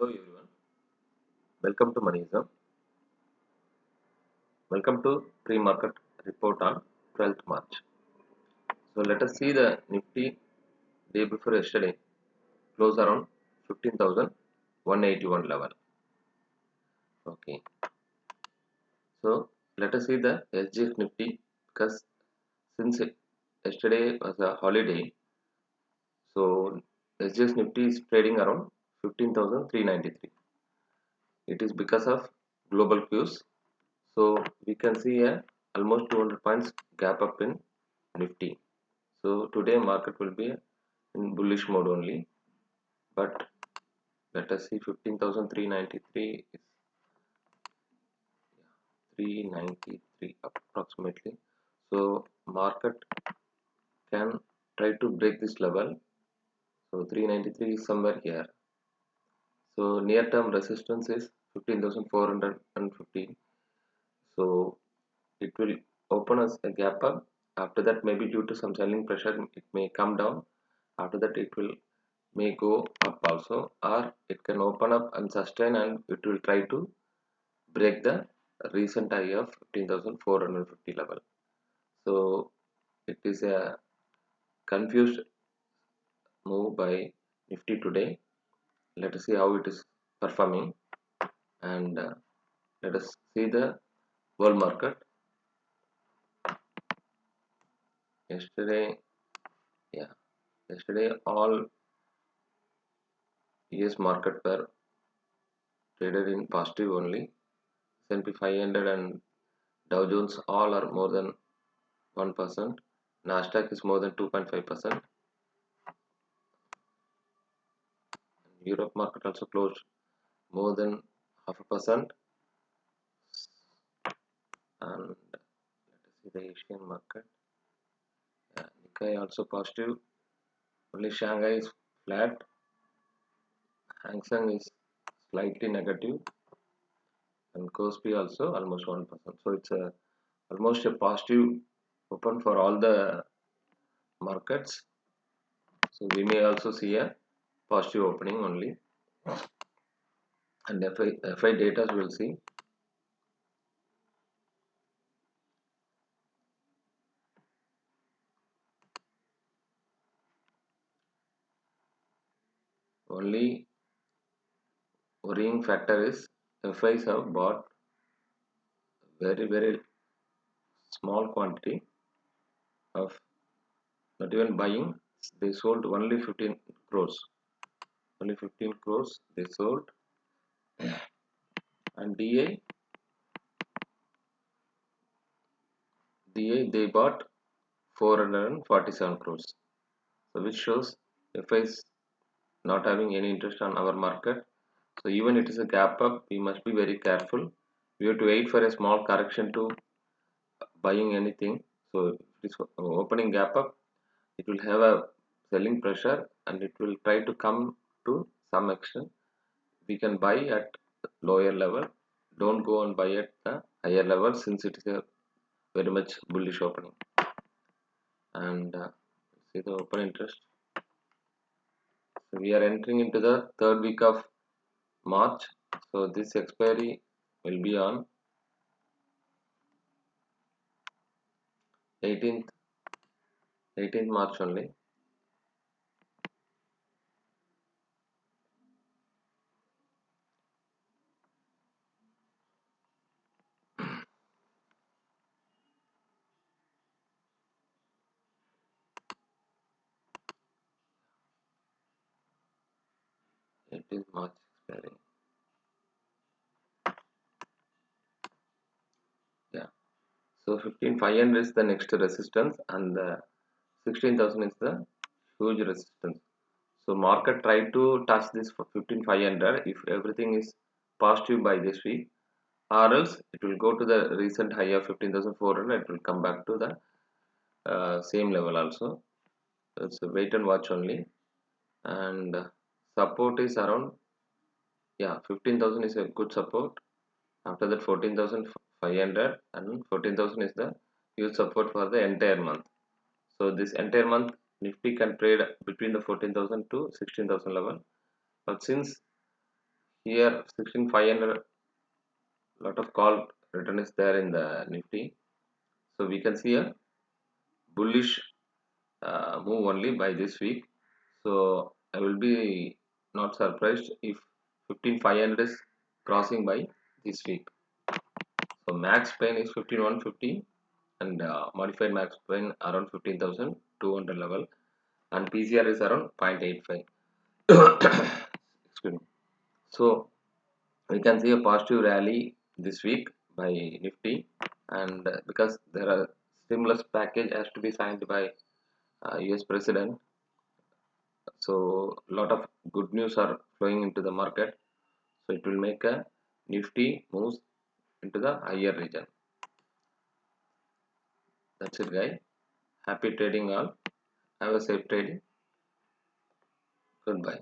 Hello everyone, welcome to Moneyism. Welcome to pre-market report on 12th March. So let us see the Nifty day before yesterday close around 15,181 level. Okay, so let us see the SGX Nifty because since yesterday was a holiday, so SGX Nifty is trading around 15,393. It is because of global cues. So we can see a almost 200 points gap up in Nifty. So today market will be in bullish mode only, but let us see 15,393 is 393 approximately. So market can try to break this level. So 393 is somewhere here. So near term resistance is 15,415. So it will open as a gap up. After that, maybe due to some selling pressure, it may come down. After that, it will may go up also, or it can open up and sustain, and it will try to break the recent high of 15,450 level. So it is a confused move by Nifty today. Let us see how it is performing, and let us see the world market. Yesterday, yesterday all US market were traded in positive only. S&P 500 and Dow Jones all are more than 1%. Nasdaq is more than 2.5%. Europe market also closed more than 0.5%. And let us see the Asian market. Nikkei also positive. Only Shanghai is flat. Hang Seng is slightly negative, and Kospi also almost 1%. So it's almost a positive open for all the markets. So we may also see a positive opening only, and FI data we'll see. Only worrying factor is FIs have bought very small quantity of, not even buying, they sold only 15 crores. Only 15 crores they sold, and DA they bought 447 crores. So which shows FIs not having any interest on our market. So even it is a gap up, we must be very careful. We have to wait for a small correction to buying anything. So if it is opening gap up, it will have a selling pressure and it will try to come to some extent. We can buy at lower level. Don't go and buy at the higher level since it is a very much bullish opening. And see the open interest. So we are entering into the third week of March. So this expiry will be on 18th March only. March expiry. Yeah. So 15,500 is the next resistance, and the 16,000 is the huge resistance. So market try to touch this for 15,500 if everything is positive by this week, or else it will go to the recent high of 15,400. It will come back to the same level also. It's a wait and watch only, and support is around 15,000 is a good support. After that 14,500 and 14,000 is the huge support for the entire month. So this entire month Nifty can trade between the 14,000 to 16,000 level, but since Here 16500, lot of call return is there in the Nifty. So we can see a bullish move only by this week. So I will be not surprised if 15500 is crossing by this week. So max pain is 15150 and modified max pain around 15,200 level, and PCR is around 0.85. Excuse me. So we can see a positive rally this week by Nifty, and because there are stimulus package has to be signed by US President, so a lot of good news are flowing into the market. So it will make a Nifty moves into the higher region. That's it, guys. Happy trading all. Have a safe trading. Goodbye.